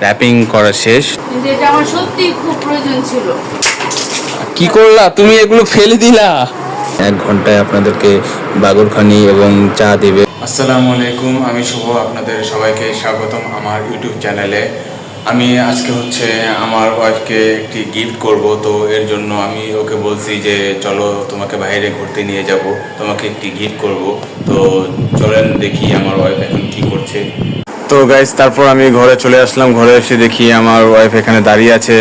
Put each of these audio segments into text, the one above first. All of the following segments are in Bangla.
র্যাপিং করা শেষ। কিন্তু এটা আমার সত্যি খুব প্রয়োজন ছিল। কি করলা তুমি, এগুলো ফেলে দিলা? 1 ঘন্টায় আপনাদেরকে বাগরখানি এবং চা দিবে। আসসালামু আলাইকুম, আমি শুভ, আপনাদের সবাইকে স্বাগতম আমার ইউটিউব চ্যানেলে। আমি আজকে আমার ওয়াইফকে একটি গিফট করব, তো এর জন্য আমি ওকে বলছি যে চলো তোমাকে বাইরে ঘুরতে নিয়ে যাব, তোমাকে একটি গিফট করব। তো চলেন দেখি আমার ওয়াইফ এখন কি করছে। তো গাইস, তারপর আমি ঘরে চলে আসলাম। ঘরে এসে দেখি আমার ওয়াইফ এখানে দাঁড়িয়ে আছে।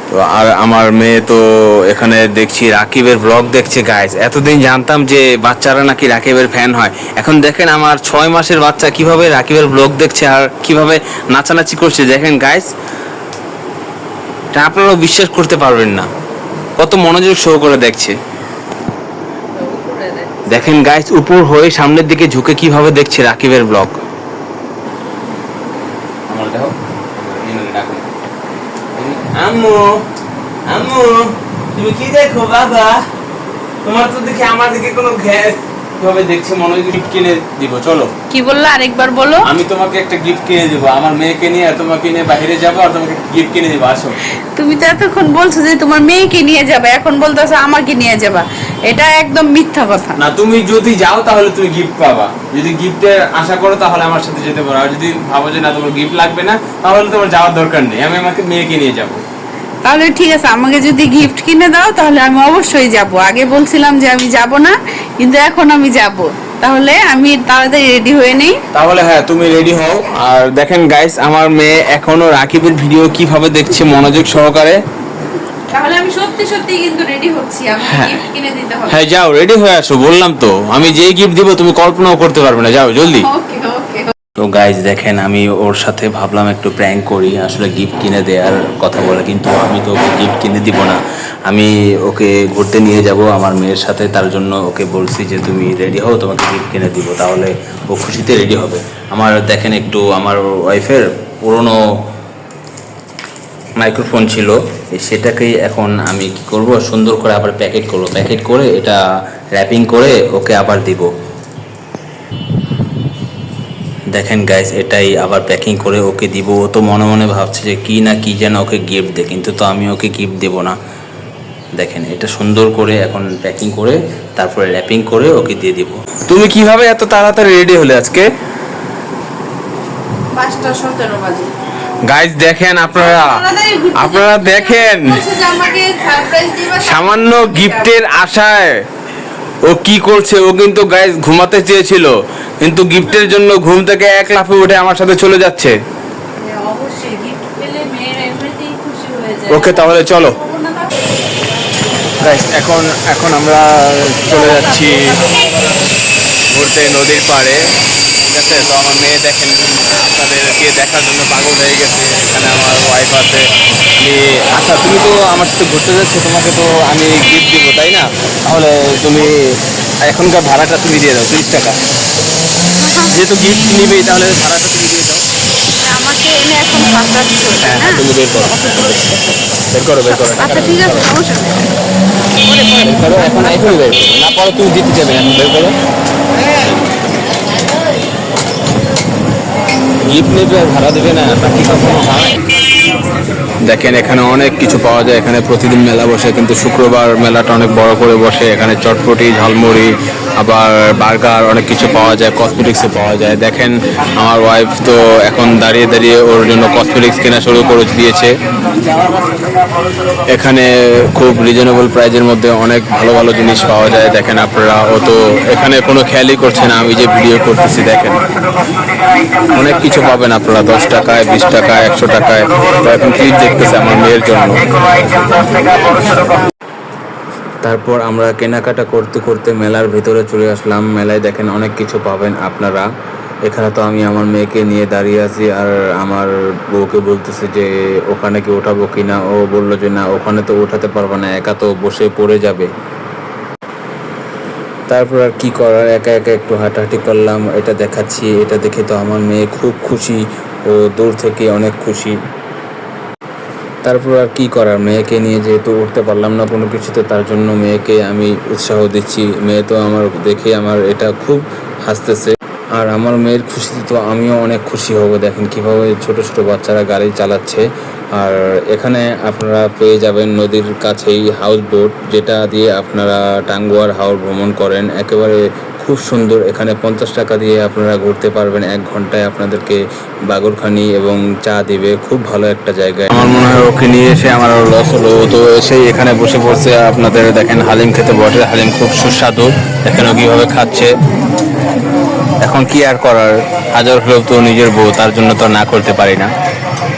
তো আর আমার মেয়ে তো এখানে দেখছি রাকিবের ব্লগ দেখছে। গাইস, এতদিন জানতাম যে বাচ্চারা নাকি রাকিবের ফ্যান হয়, এখন দেখেন আমার 6 মাসের বাচ্চা কিভাবে রাকিবের ব্লগ দেখছে আর কিভাবে নাচানাচি করছে। দেখেন গাইস, এটা আপনারাও বিশ্বাস করতে পারবেন না, কত মনোযোগ সহকারে দেখছে। দেখেন গাইস, উপর হয়ে সামনের দিকে ঝুঁকে কিভাবে দেখছে রাকিবের ব্লগ। আম্মু, আম্মু, তুমি কি দেখো বাবা? তোমার তো দেখি আমার দিকে কোনো গ্যাস কিভাবে দেখছে, মনে হয় গিফট কিনে দিব। চলো। কি বললা, আরেকবার বলো। আমি তোমাকে একটা গিফট কিনে দেবো, আমার মেয়েকে নিয়ে আর তোমাকে নিয়ে বাইরে যাবো আর তোমাকে গিফট কিনে দেবো। আসো। তুমি তো এতক্ষণ বলছো যে তোমার মেয়েকে নিয়ে যাবে, এখন বলতেছো আমাকে নিয়ে যাবা। এটা একদম মিথ্যা কথা। না, তুমি যদি যাও তাহলে তুমি গিফট পাবা। যদি গিফটের আশা করো তাহলে আমার সাথে যেতে পারো, আর যদি ভাবো যে না তোমার গিফট লাগবে না তাহলে তোমার যাওয়ার দরকার নেই। আমি আমাকে মেয়েকে নিয়ে যাবো। তাহলে ঠিক আছে, আমাকে যদি গিফট কিনে দাও তাহলে আমি অবশ্যই যাব। আগে বলছিলাম যে আমি যাব না, কিন্তু এখন আমি যাব। তাহলে আমি তাড়াতাড়ি রেডি হয়ে নেই। তাহলে হ্যাঁ, তুমি রেডি হও। আর দেখেন গাইস, আমার মেয়ে এখনো রাকিবের ভিডিও কিভাবে দেখছে মনোযোগ সহকারে। তাহলে আমি সত্যি সত্যি কিন্তু রেডি হচ্ছি, আমাকে গিফট কিনে দিতে হবে। হ্যাঁ, যাও রেডি হয়ে আসো। বললাম তো, আমি যেই গিফট দিব তুমি কল্পনাও করতে পারবে না। যাও জলদি। ওকে ওকে। তো গাইজ দেখেন, আমি ওর সাথে ভাবলাম একটু প্র্যাঙ্ক করি, আসলে গিফট কিনে দেওয়ার কথা বলে, কিন্তু আমি তো ওকে গিফট কিনে দিব না। আমি ওকে ঘুরতে নিয়ে যাব আমার মেয়ের সাথে, তার জন্য ওকে বলছি যে তুমি রেডি হও, তোমাকে গিফট কিনে দিব, তাহলে ও খুশিতে রেডি হবে। আমার দেখেন একটু আমার ওয়াইফের পুরনো মাইক্রোফোন ছিল, সেটাকেই এখন আমি কি করব, সুন্দর করে আবার প্যাকেট করব, প্যাকেট করে এটা র্যাপিং করে ওকে আবার দিব। দেখেন গাইস, এটাই আবার প্যাকিং করে ওকে দিব। ও তো মনে মনে ভাবছে যে কি না কি যেন ওকে গিফট দে, কিন্তু তো আমি ওকে গিফট দেব না। দেখেন, এটা সুন্দর করে এখন প্যাকিং করে তারপরে র্যাপিং করে ওকে দিয়ে দিব। তুমি কিভাবে এত তাড়াতাড়ি রেডি হলে আজকে? 5:17 বাজে। গাইস দেখেন, আপনারা দেখেন, সামান্য গিফটের আশায় ও কি করছে। ও কিন্তু গাইস ঘুমাতে চেয়েছিল, কিন্তু গিফটের জন্য ঘুম থেকে এক লাফে উঠে আমার সাথে চলে যাচ্ছে। অবশ্যই গিফট পেলে মেয়ের এমনিতেই খুশি হয়ে যায়। ওকে, তাহলে চলো গাইস। এখন আমরা চলে যাচ্ছি ঘুরতে নদীর পাড়ে। ঠিক আছে, তো আমার মেয়ে দেখেন তাদেরকে দেখার জন্য পাগল হয়ে গেছে। এখানে আমার ওয়াইফ আছে। আচ্ছা, তুমি তো আমার সাথে ঘুরতে যাচ্ছ, তোমাকে তো আমি গিফট দিব তাই না? তাহলে তুমি এখনকার ভাড়াটা তুমি দিয়ে দাও, 30 টাকা। যেহেতু গিফট নিবেই, তাহলে ভাড়াটা তুমি দিয়ে দাও। আমাকে এনে এখন কাটাচ্ছ। হ্যাঁ হ্যাঁ, তুমি বের করো, বের করো, বের করো। আচ্ছা ঠিক আছে, সমস্যা নেই। বের করো, এখন এখনই বের করো, না পরে তুমি দিতে যাবে, এখন বের করো। গিফট নেবে আর ভাড়া দেবে না, বাকি কখনো হয়? দেখেন, এখানে অনেক কিছু পাওয়া যায়। এখানে প্রতিদিন মেলা বসে, কিন্তু শুক্রবার মেলাটা অনেক বড় করে বসে। এখানে চটপটি, ঝালমুড়ি, আবার বার্গার, অনেক কিছু পাওয়া যায়। কসমেটিক্সও পাওয়া যায়। দেখেন, আমার ওয়াইফ তো এখন দাঁড়িয়ে দাঁড়িয়ে ওর জন্য কসমেটিক্স কেনা শুরু করে দিয়েছে। এখানে খুব রিজনেবল প্রাইজের মধ্যে অনেক ভালো ভালো জিনিস পাওয়া যায়। দেখেন আপনারা, ও তো এখানে কোনো খেয়ালই করছে না আমি যে ভিডিও করতেছি। দেখেন, অনেক কিছু পাবেন আপনারা 10 টাকায়, 20 টাকায়, 100 টাকায়। তো এখন ক্লিপ দেখতেছে আমার মেয়ের জন্য। তারপর আমরা কেনাকাটা করতে করতে মেলার ভিতরে চলে আসলাম। মেলায় দেখেন অনেক কিছু পাবেন আপনারা। এখানে তো আমি আমার মেয়েকে নিয়ে দাঁড়িয়ে আছি, আর আমার বউকে বলতেছে যে ওখানে কি ওঠাবো কিনা। ও বললো যে না, ওখানে তো ওঠাতে পারবো না, একা তো বসে পড়ে যাবে। তারপর আর কি করার, একা একা একটু হাঁটাহাঁটি করলাম। এটা দেখাচ্ছি, এটা দেখে তো আমার মেয়ে খুব খুশি, ও দূর থেকে অনেক খুশি। তারপর আর কি করার, মেয়েকে নিয়ে যেহেতু উঠতে পারলাম না কোনো কিছুতে, তার জন্য মেয়েকে আমি উৎসাহ দিচ্ছি। মেয়ে তো আমার দেখে আমার এটা খুব হাসতেছে। আর আমার মেয়ের খুশিতে তো আমিও অনেক খুশি হব। দেখেন কীভাবে ছোট ছোট বাচ্চারা গাড়ি চালাচ্ছে। আর এখানে আপনারা পেয়ে যাবেন নদীর কাছেই হাউস বোট, যেটা দিয়ে আপনারা টাঙ্গুয়ার হাওর ভ্রমণ করেন। একেবারে খুব সুন্দর। এখানে 50 টাকা দিয়ে আপনারা ঘুরতে পারবেন। 1 ঘন্টায় আপনাদেরকে বাগরখানি এবং চা দিবে। খুব ভালো একটা জায়গায়। আমার মনে হয় ওকে নিয়ে এসে আমার লস হলো। তো এসেই এখানে বসে পড়ছে। আপনাদের দেখেন হালিম খেতে বসে। হালিম খুব সুস্বাদু। দেখেন ও কীভাবে খাচ্ছে। এখন কি আর করার, হাজার হলেও তো নিজের বউ, তার জন্য তো না করতে পারি না।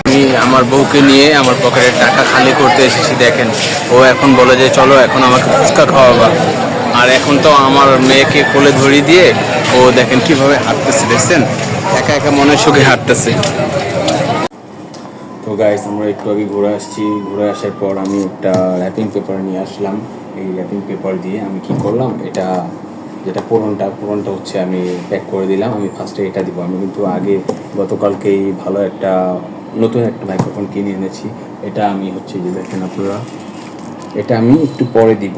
আমি আমার বউকে নিয়ে আমার পকেটের টাকা খালি করতে এসেছি। দেখেন ও এখন বলে যে চলো এখন আমাকে ফুচকা খাওয়াবা। আর এখন তো আমার মেয়েকে কোলে ধরিয়ে দিয়ে ও দেখেন কিভাবে হাঁটতেছে, দেখছেন একা একা মনের সুখে হাঁটতেছে। তো গাইস আমরা একটু আগে ঘুরে আসছি। ঘুরে আসার পর আমি একটা র্যাপিং পেপার নিয়ে আসলাম। এই র্যাপিং পেপার দিয়ে আমি কি করলাম, এটা যেটা পুরনটা হচ্ছে আমি প্যাক করে দিলাম। আমি ফার্স্টে এটা দিব। আমি কিন্তু আগে গতকালকেই ভালো একটা নতুন একটা মাইক্রোফোন কিনে এনেছি। এটা আমি হচ্ছে যে দেখেন আপনারা, এটা আমি একটু পরে দিব,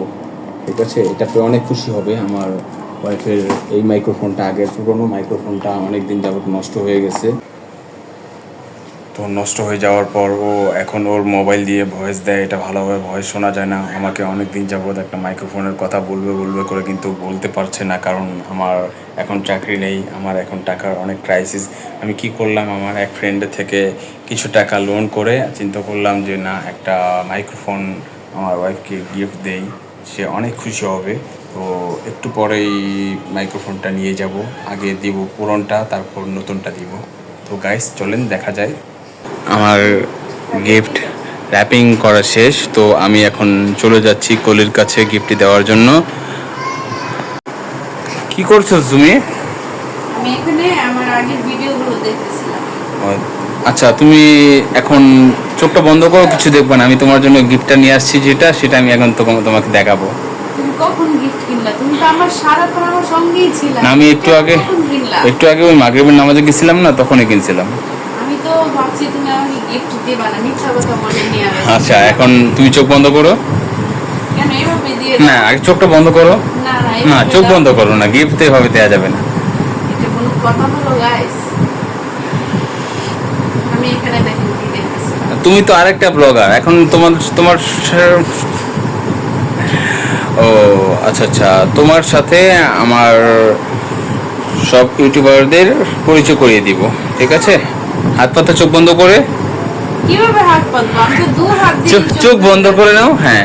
ঠিক আছে? এটাতে অনেক খুশি হবে। আমার ওয়াইফের এই মাইক্রোফোনটা, আগের পুরনো মাইক্রোফোনটা অনেক দিন যাবত নষ্ট হয়ে গেছে। তো নষ্ট হয়ে যাওয়ার পর ও এখন ওর মোবাইল দিয়ে ভয়েস দেয়। এটা ভালোভাবে ভয়েস শোনা যায় না। আমাকে অনেক দিন যাবত একটা মাইক্রোফোনের কথা বলবে করে কিন্তু বলতে পারছে না, কারণ আমার এখন চাকরি নেই। আমার এখন টাকার অনেক ক্রাইসিস। আমি কি করলাম, আমার এক ফ্রেন্ডের থেকে কিছু টাকা লোন করে চিন্তা করলাম যে না, একটা মাইক্রোফোন আমার ওয়াইফকে গিফট দেই, সে অনেক খুশি হবে। তো একটু পরেই মাইক্রোফোনটা নিয়ে যাব। আগে দিব পুরনটা, তারপর নতুনটা দিব। তো গাইস চলেন দেখা যায়। আমার গিফট র্যাপিং করা শেষ। তো আমি এখন চলে যাচ্ছি কলির কাছে গিফটটি দেওয়ার জন্য। কি করছো তুমি? আমি এখানে আমার আগের ভিডিওগুলো দেখতেছিলাম। আচ্ছা, তুমি এখন চোখটা বন্ধ করো, কিছু দেখবে না। আমি তোমার জন্য গিফটটা নিয়ে আসছি, সেটা আমি এখন তোমাকে দেখাবো। তুমি কখন গিফট কিনলা? তুমি তো আমার সারাক্ষণ আমার সঙ্গেই ছিলা। আমি একটু আগে ওই মাগরিবের নামাজে গেছিলাম না, তখনই কিনছিলাম। আমি তো ভাবছি তুমি আমাকে গিফট দিবা না, মিথ্যা কথা বলে নিয়ে আসছো। আচ্ছা, এখন তুমি চোখ বন্ধ করো। কেন এভাবে দিয়ে না, আগে চোখটা বন্ধ করো। না না, চোখ বন্ধ করো না, গিফট তো এভাবে দেওয়া যাবে না। এটা কোনো কথা হলো গাইস? আমি এখানে দেখেন কি দেখতেছি। তুমি তো আরেকটা ব্লগার এখন, তোমার ও আচ্ছা, তোমার সাথে আমার সব ইউটিউবারদের পরিচয় করিয়ে দিব, ঠিক আছে? হাত পাতা চোখ বন্ধ করে। কিভাবে হাত পাতবো? আমি তো দু হাত দিয়ে চোখ বন্ধ করে নাও। হ্যাঁ,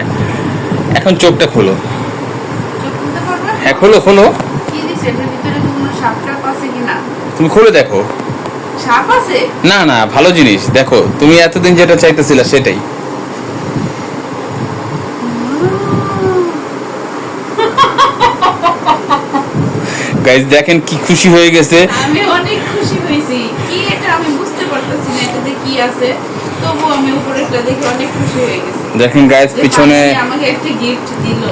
এখন চোখটা খোলো। চোখ খুলতে পারবে? হ্যাঁ, খোলো। কি দিছে এটার ভিতরে? কোনো সাপ টাপ আছে কিনা? তুমি খুলে দেখো। সাপ আছে? না, ভালো জিনিস। দেখো, তুমি এতদিন যেটা চাইতেছিলা সেটাই। গাইস দেখেন কি খুশি হয়ে গেছে। আমি অনেক খুশি হয়েছি। কি এটা আমি বুঝতে পারতেছি না এটাতে কি আছে, তবু আমি উপরেরটা দেখে অনেক খুশি হয়ে গেছি। দেখেন গাইস পিছনে আমাকে একটা গিফট দিলো।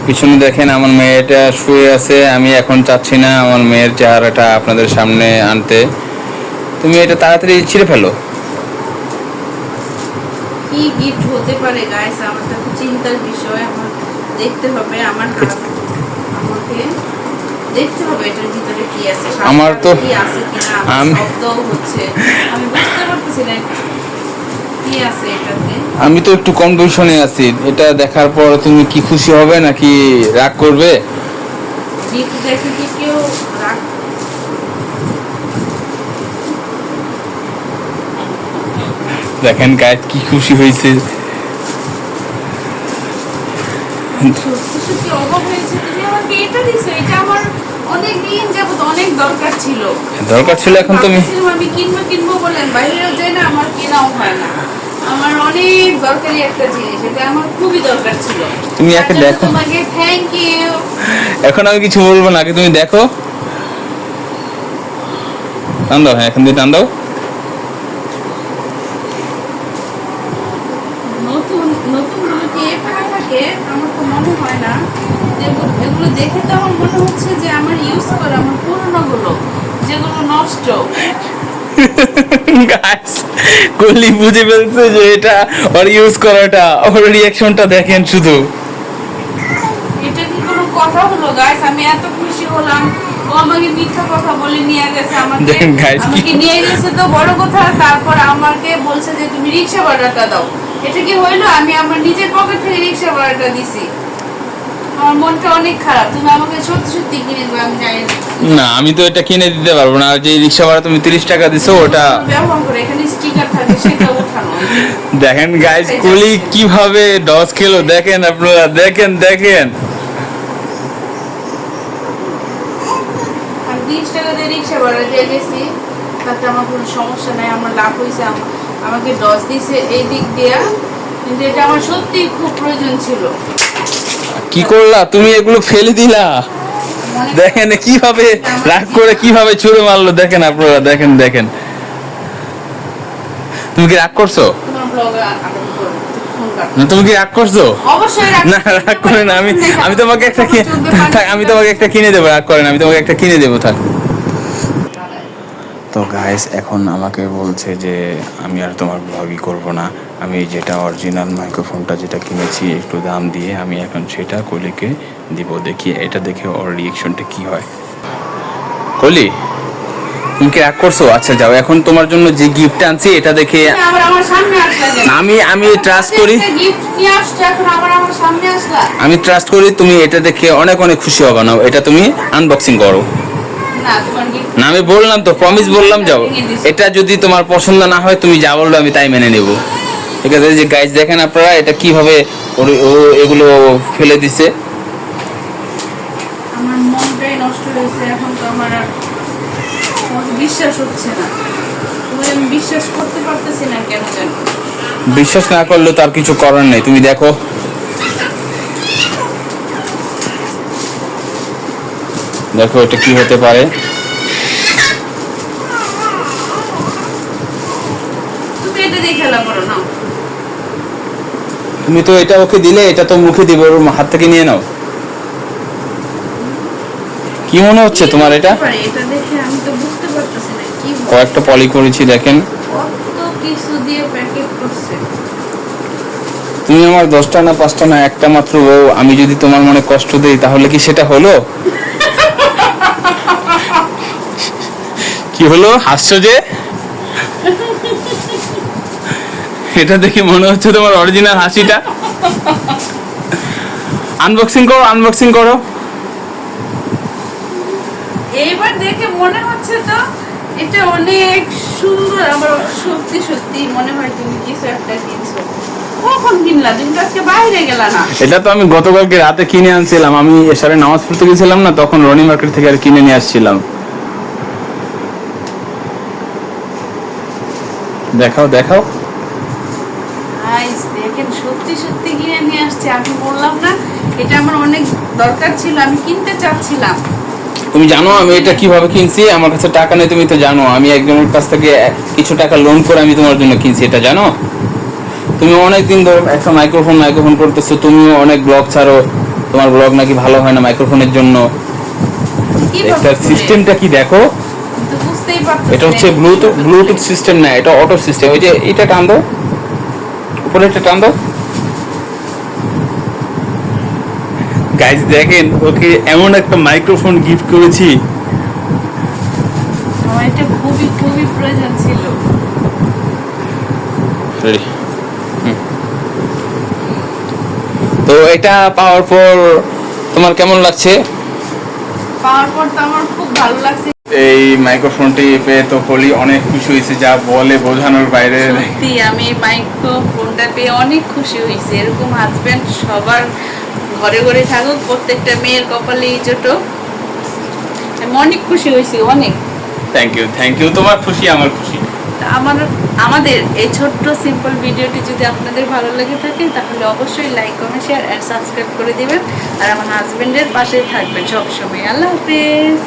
পিছনে দেখেন আমার মেয়েটা শুয়ে আছে। আমি এখন চাচ্ছি না আমার মেয়ের চেহারাটা আপনাদের সামনে আনতে। তুমি এটা তাড়াতাড়ি ছিঁড়ে ফেলো। কি গিফট হতে পারে গাইস? আমার তো চিন্তার বিষয়। আমার দেখতে হবে, আমাকে দেখতে হবে এটার ভিতরে কি আছে। আমার তো কি আছে কিনা শব্দ হচ্ছে, আমি বুঝতে পারতেছি না কি আছে এটাতে। আমি তো একটু কনফিউশনে আছি। এটা দেখার পর তুমি কি খুশি হবে নাকি রাগ করবে? গিফট দেখে কি কেউ রাগ? দেখেন গায়ে কি খুশি হয়েছে। সত্যি অবাক হয়েছে। তুমি আমাকে এটা দিছো, এটা আমার অনেক দিন যাবত অনেক দরকার ছিল। এখন তুমি আমি কিনবো বলে বাইরেও যাই না, আমার কেনাও হয় না। আমার অনেক দরকারি একটা জিনিস, এটা আমার খুবই দরকার ছিল। তুমি একে দেখো। তোমাকে থ্যাংক ইউ। এখন আমি কিছু বলবো না, আগে তুমি দেখো। টান দাও। হ্যাঁ, এখন দিয়ে টান দাও। নতুন গুলো কি এভাবে থাকে? আমার তো মনে হয় না। এগুলো দেখে তো আমার মনে হচ্ছে যে আমার ইউজ করা আমার পুরনো গুলো, যেগুলো নষ্ট। গাইস কলি বুঝে ফেলছে যে এটা ওর ইউজ করাটা। ওর রিঅ্যাকশনটা দেখেন শুধু। এটা কি কোনো কথা হলো গাইস? আমি এত খুশি হলাম, ও আমাকে মিথ্যা কথা বলে নিয়ে গেছে, দেখেন guys, আমাকে নিয়ে গেছে তো বড় কথা, তারপর আমাকে বলছে যে তুমি রিকশা ভাড়াটা দাও। এটা কি হইলো? আমি আমার নিজের পকেট থেকে রিকশা ভাড়াটা দিছি। আমার মনটা অনেক খারাপ। তুমি আমাকে সত্যি সত্যি কিনে দেবে, আমি জানি না, আমি তো এটা কিনে দিতে পারবো না। আর যে রিক্সা ভাড়া তুমি 30 টাকা দিছো ওটা ব্যবহার করে, এখানে স্টিকার থাকে সেটা ওঠানো। দেখেন গাইস, কলি কিভাবে ডস খেলো দেখেন আপনারা, দেখেন দেখেন। আমি 30 টাকা দিয়ে রিকশা ভাড়া দিয়ে গেছি, তাতে আমার কোনো সমস্যা নাই, আমার লাভ হয়েছে। আমাকে ডস দিছে এই দিক দিয়া, কিন্তু এটা আমার সত্যি খুব প্রয়োজন ছিল। কি করলা তুমি? এগুলো ফেলে দিলা। দেখেন কিভাবে রাগ করে কিভাবে ছুঁড়ে মারলো, দেখেন আপনারা, দেখেন দেখেন। তুমি কি রাগ করছো? তোমার ব্লগে আপলোড করো, ফোন কাট। না, তুমি কি রাগ করছো? অবশ্যই রাগ না, রাগ করে না। আমি তোমাকে একটা থাক, আমি তোমাকে একটা কিনে দেবো, রাগ করেন, আমি তোমাকে একটা কিনে দেবো, থাক। তো গাইস, এখন আমাকে বলছে যে আমি আর তোমার ব্লগই করব না, আমি যেটা অরিজিনাল মাইক্রোফোনটা যেটা কিনেছি একটু দাম দিয়ে, আমি এখন সেটা কলিকে দিব। দেখি এটা দেখে ওর রিয়েকশনটা কি হয়। কলি, তুমি কি রাগ করছো? আচ্ছা যাও, এখন তোমার জন্য যে গিফটটা আনছি এটা দেখে আবার আমার সামনে আসলা কেন? আমি ট্রাস্ট করি, গিফট নিয়ে আসছো, এখন আবার আমার সামনে আসলা। আমি ট্রাস্ট করি তুমি এটা দেখে অনেক অনেক খুশি হবে না। এটা তুমি আনবক্সিং করো। না, তোমার গিফট না, আমি বললাম তো, প্রমিস বললাম, যাও। এটা যদি তোমার পছন্দ না হয় তুমি যা বললো আমি তাই মেনে নেব, ঠিক আছে? যে গাইস দেখেন আপনারা এটা কিভাবে ও এগুলো ফেলে দিছে। আমার মনটাই নষ্ট হয়েছে। এখন তো আমার আর বিশ্বাস হচ্ছে না, তুমি আমি বিশ্বাস করতে পারতেছি না কেন জানো। বিশ্বাস না করলে তার কিছু করার নেই। তুমি দেখো, দেখো এটা কি হতে পারে। তুমি এটা দিয়ে খেলা করো না। তুমি তো এটা ওকে দিলে, এটা তো মুখে দিব, ওর হাত থেকে নিয়ে নাও। কি মনে হচ্ছে তোমার এটা? এটা দেখে আমি তো বুঝতে পারতেছি না কি কয়েকটা পলি করেছি দেখেন। কত কিছু দিয়ে প্যাকেট করছে। তুমি আমার 10টা না 5টা না একটা মাত্র বউ, আমি যদি তোমার মনে কষ্ট দেই তাহলে কি সেটা হলো? কি হলো, হাসছো যে? এটা দেখে মনে হচ্ছে তোমার অরিজিনাল হাসিটা। আনবক্সিং করো, আনবক্সিং করো। এইবার দেখে মনে হচ্ছে তো এটা অনেক সুন্দর। আমার সত্যি সত্যি মনে হয় তুমি কিছু একটা কিনছো। কখন কিনলা? তুমি তো আজকে বাইরে গেলা না। এটা তো আমি গতকালকে রাতে কিনে আনছিলাম, আমি এসারে নামাজ পড়তে গেছিলাম না, তখন রনি মার্কেট থেকে আর কিনে নিয়ে আসছিলাম। দেখাও দেখাও। গাইস দেখেন, সত্যি সত্যি কিনে নিয়ে আসছে। আমি বললাম না এটা আমার অনেক দরকার ছিল, আমি কিনতে চাচ্ছিলাম। তুমি জানো আমি এটা কিভাবে কিনছি? আমার কাছে টাকা নেই, তুমি তো জানো। আমি একজনের কাছ থেকে কিছু টাকা লোন করে আমি তোমার জন্য কিনছি, এটা জানো? তুমি অনেকদিন ধরে একটা মাইক্রোফোন করতেছো, তুমিও অনেক ব্লগ ছাড়ো, তোমার ব্লগ নাকি ভালো হয় না মাইক্রোফোনের জন্য। একটা সিস্টেমটা কি দেখো, কিন্তু বুঝতেই পারতেছি এটা হচ্ছে ব্লুটুথ সিস্টেম না, এটা অটো সিস্টেম। ওই যে এটা টান দাও, উপরে একটা টান দাও। গাইস দেখেন, ওকে এমন একটা মাইক্রোফোন গিফট করেছি। আমার এটা খুবই খুবই প্রয়োজন ছিল। তো এটা পাওয়ার পর তোমার কেমন লাগছে? পাওয়ার পর তো আমার খুব ভালো লাগছে। এই মাইক্রোফোনটি পেয়ে তো হলি অনেক খুশি হয়েছে, যা বলে বোঝানোর বাইরে। সত্যি আমি এই মাইক্রোফোনটা পেয়ে অনেক খুশি হয়েছি। এরকম হাজবেন্ড সবার ঘরে ঘরে থাকুক, প্রত্যেকটা মেয়ের কপালেই জুটুক। আমি অনেক খুশি হয়েছি, অনেক। থ্যাংক ইউ, তোমার খুশি আমার খুশি। আমাদের এই ছোট্ট সিম্পল ভিডিওটি যদি আপনাদের ভালো লেগে থাকে তাহলে অবশ্যই like, comment, share and subscribe করে দিবেন। আর আমার হাজবেন্ডের পাশে থাকবেন সবসময়। আল্লাহ হাফেজ।